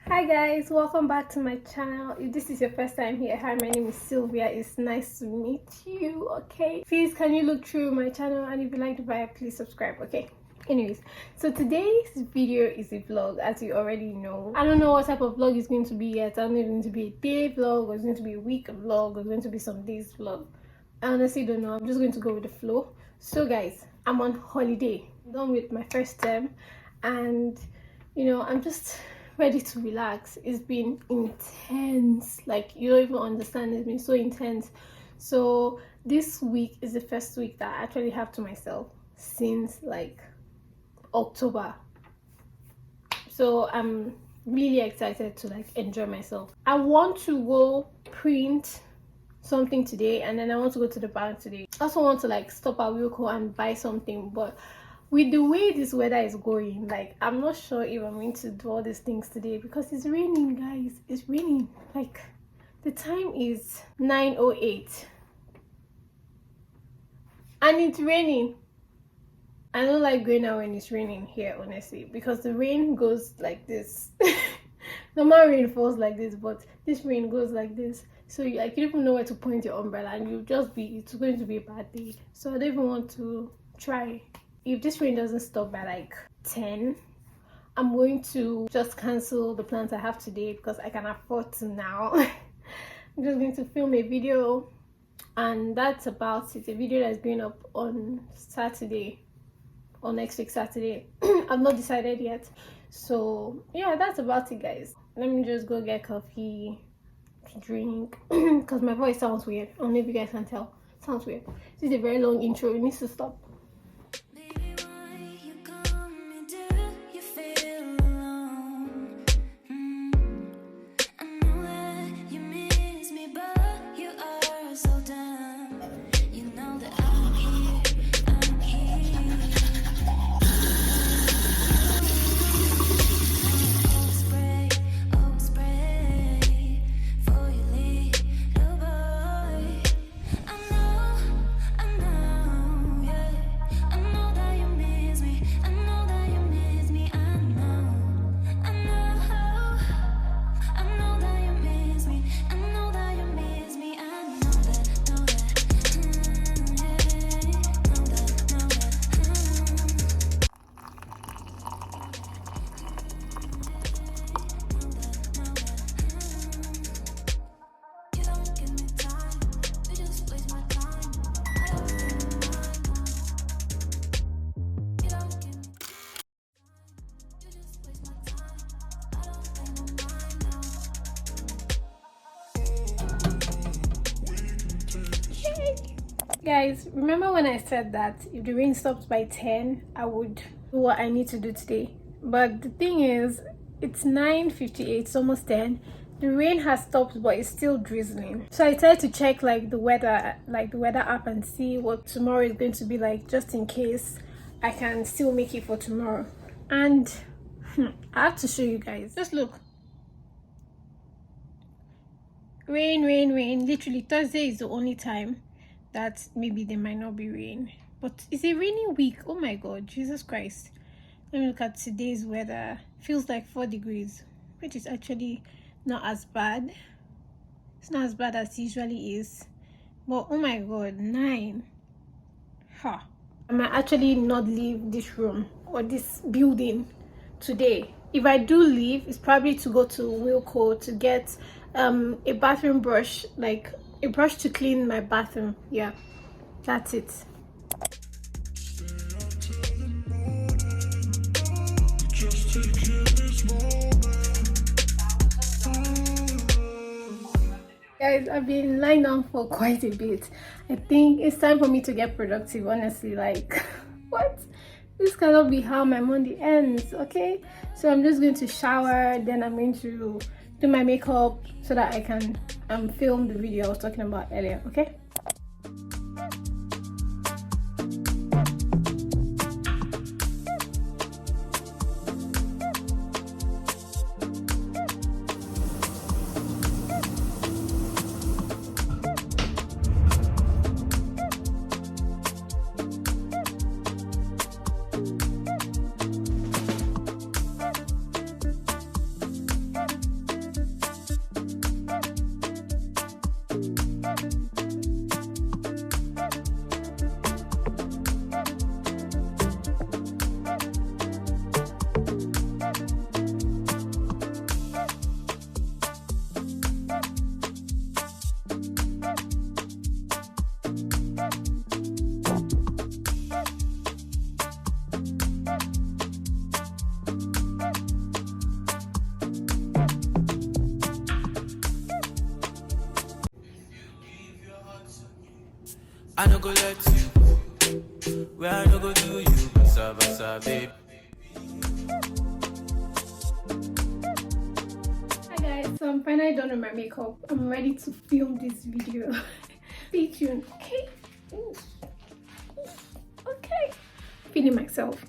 Hi guys, welcome back to my channel. If this is your first time here, hi, my name is Sylvia. It's nice to meet you. Okay, please can you look through my channel, and if you like the vibe, please subscribe. Okay, anyways, so today's video is a vlog, as you already know. I don't know what type of vlog it's going to be yet. I don't know if it's going to be a day vlog, or it's going to be a week vlog, or it's going to be some days vlog. I honestly don't know. I'm just going to go with the flow. So guys, I'm on holiday. I'm done with my first term, and you know, I'm just ready to relax. It's been intense, like you don't even understand. It's been so intense. So this week is the first week that I actually have to myself since like October. So I'm really excited to like enjoy myself. I want to go print something today, and then I want to go to the bank today. I also want to like stop at Wilco and buy something, but with the way this weather is going, like I'm not sure if I'm going to do all these things today because it's raining, guys. It's raining. Like the time is 9:08 and it's raining. I don't like going out when it's raining here, honestly, because the rain goes like this. Normal rain falls like this, but this rain goes like this, so you like you don't even know where to point your umbrella, and it's going to be a bad day. So I don't even want to try. If this rain doesn't stop by like 10, I'm going to just cancel the plans I have today because I can afford to now. I'm just going to film a video, and that's about it. A video that's going up on Saturday or next week Saturday. I've not decided yet. So yeah, that's about it, guys. Let me just go get coffee to drink because my voice sounds weird. I don't know if you guys can tell. It sounds weird. This is a very long intro. It needs to stop. Guys, remember when I said that if the rain stops by 10, I would do what I need to do today? But the thing is, it's 9:58, it's almost 10. The rain has stopped, but it's still drizzling. So I tried to check like the weather app, and see what tomorrow is going to be like, just in case I can still make it for tomorrow. And I have to show you guys. Just look. Rain, rain, rain. Literally, Thursday is the only time that maybe there might not be rain, but it's a rainy week. Oh my god, Jesus Christ. Let me look at today's weather. Feels like 4 degrees, which is actually not as bad. It's not as bad as it usually is, but oh my god, 9. I might actually not leave this room or this building today. If I do leave, it's probably to go to Wilco to get a bathroom brush, like a brush to clean my bathroom. Yeah, that's it. Guys, I've been lying down for quite a bit. I think it's time for me to get productive, honestly. Like what? This cannot be how my Monday ends, okay? So I'm just going to shower, then I'm going to do my makeup so that I can film the video I was talking about earlier, okay? I no go let you, where I no go do you, basa basa, babe. Hi guys, so I'm finally done with my makeup. I'm ready to film this video. Stay tuned, okay? Okay. Feeling myself.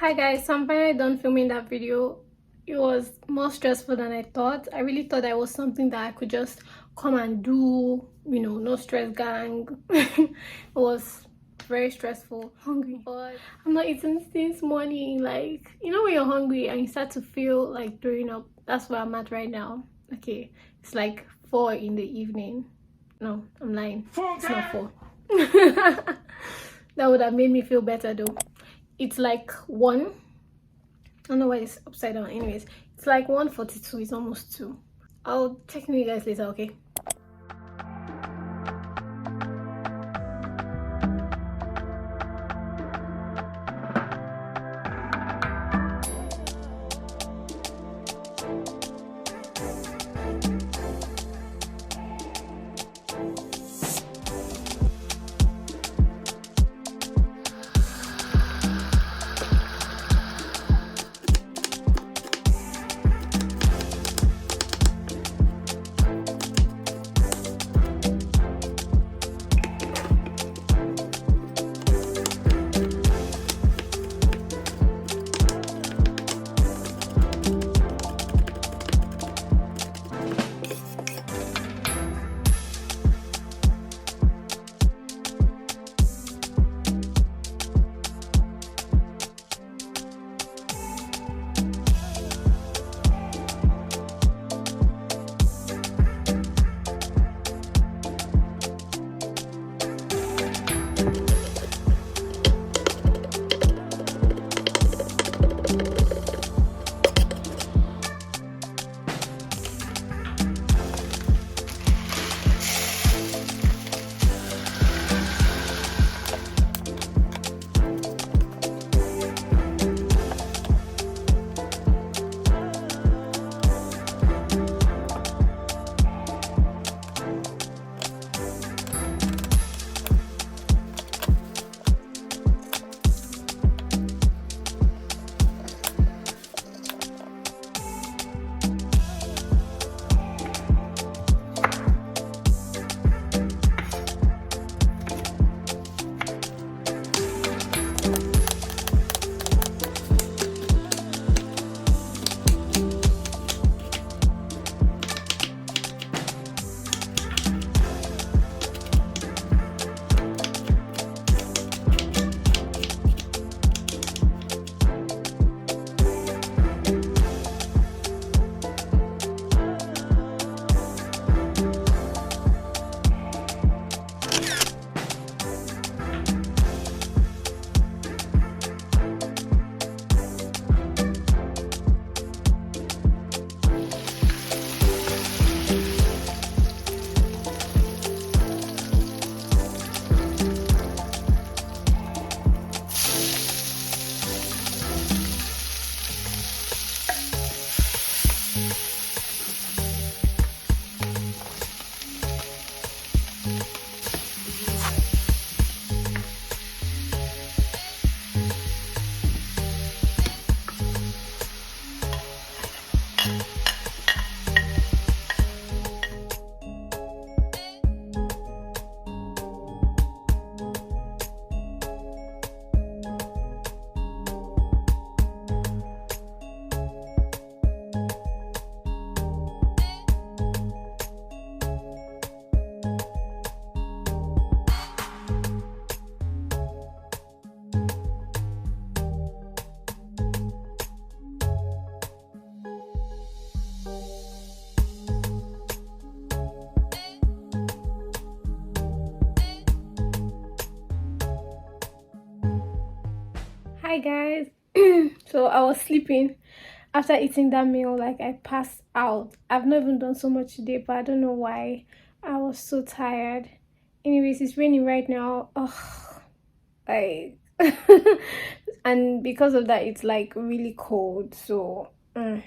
Hi guys, so I'm finally done filming that video. It was more stressful than I thought. I really thought that was something that I could just come and do, you know, no stress gang. It was very stressful. Hungry, but I'm not eating since morning. Like, you know when you're hungry and you start to feel like throwing up? That's where I'm at right now. Okay, it's like 4 in the evening. No, I'm lying. It's not 4. That would have made me feel better though. It's like 1. I don't know why it's upside down. Anyways, it's like 1:42. It's almost 2. I'll check you guys later, okay? Hi guys. So I was sleeping after eating that meal, like I passed out. I've not even done so much today, but I don't know why. I was so tired. Anyways, it's raining right now. Oh, like and because of that it's like really cold. So I'll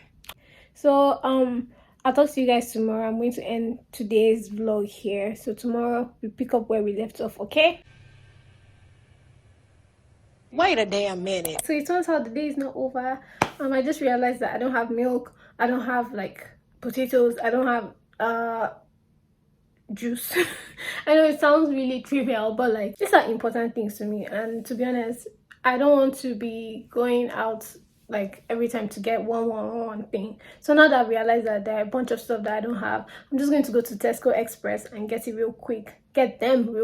talk to you guys tomorrow. I'm going to end today's vlog here, so tomorrow we pick up where we left off. Okay, Wait a damn minute. so it turns out the day is not over. I just realized that I don't have milk, I don't have like potatoes, I don't have juice. I know it sounds really trivial, but like these are important things to me, and to be honest, I don't want to be going out like every time to get one thing. So now that I realize that there are a bunch of stuff that I don't have, I'm just going to go to Tesco Express and get them real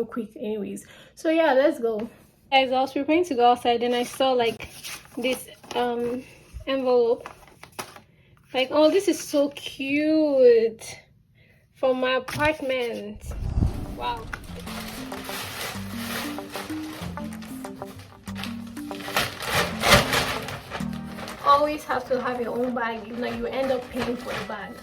quick anyways. So yeah, let's go. Guys, I was preparing to go outside and I saw like this envelope. Like, oh, this is so cute, from my apartment. Wow. Always have to have your own bag, if not you end up paying for a bag.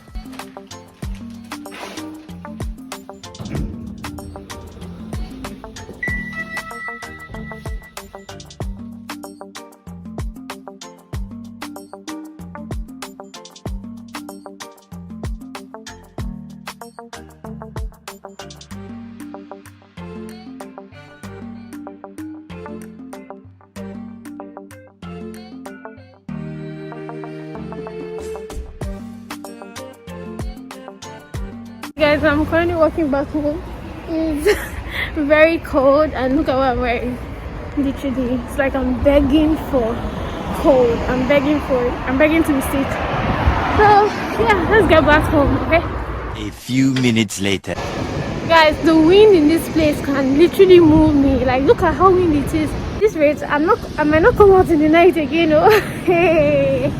Guys, I'm currently walking back home. It's very cold and look at what I'm wearing. Literally, it's like I'm begging for cold. I'm begging to be sick. So yeah, let's get back home, okay? A few minutes later. Guys, the wind in this place can literally move me. Like, look at how windy it is. This rate, I might not come out in the night again. Oh, hey.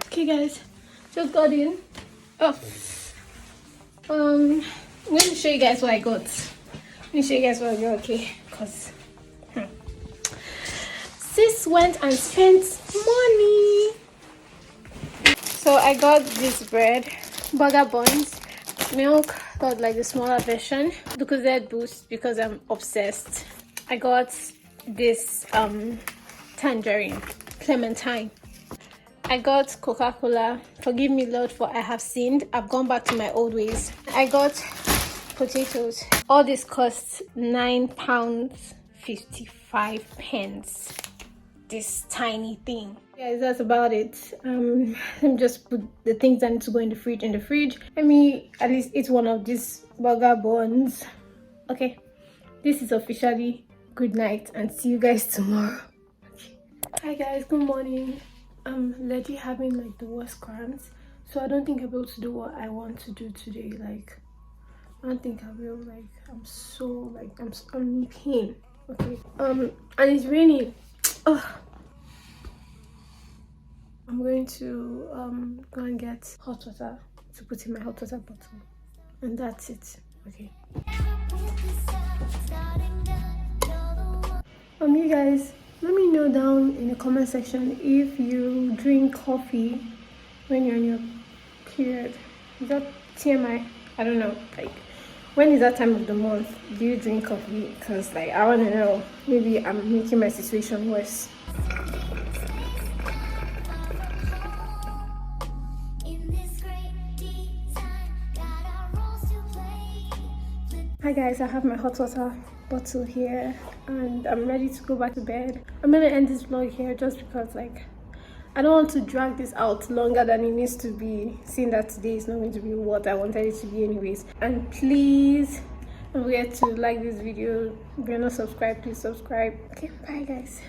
Okay guys, just got in. Oh, I'm going to show you guys what I got. Okay, because sis went and spent money. So I got this bread, burger buns, milk, got like the smaller version, Lucozade Boost because I'm obsessed. I got this tangerine, clementine. I got Coca-Cola. Forgive me, Lord, for I have sinned. I've gone back to my old ways. I got potatoes. All this costs £9.55. This tiny thing. Guys, that's about it. Let me just put the things that need to go in the fridge. Let me at least eat one of these burger buns. Okay, this is officially good night and see you guys tomorrow. Okay. Hi guys, good morning. I'm legit having like the worst cramps, so I don't think I'll be able to do what I want to do today. Like, I don't think I will. Like, I'm so like I'm in pain. Okay, and it's raining. Ugh. I'm going to go and get hot water to put in my hot water bottle, and that's it. Okay. You guys, let me know down in the comment section if you drink coffee when you're on your period. Is that TMI? I don't know. Like, when is that time of the month? Do you drink coffee? Because like, I want to know. Maybe I'm making my situation worse. Hi guys, I have my hot water bottle here and I'm ready to go back to bed. I'm gonna end this vlog here just because like I don't want to drag this out longer than it needs to be, seeing that today is not going to be what I wanted it to be anyways. And please don't forget to like this video. If you're not subscribed, please subscribe. Okay, bye guys.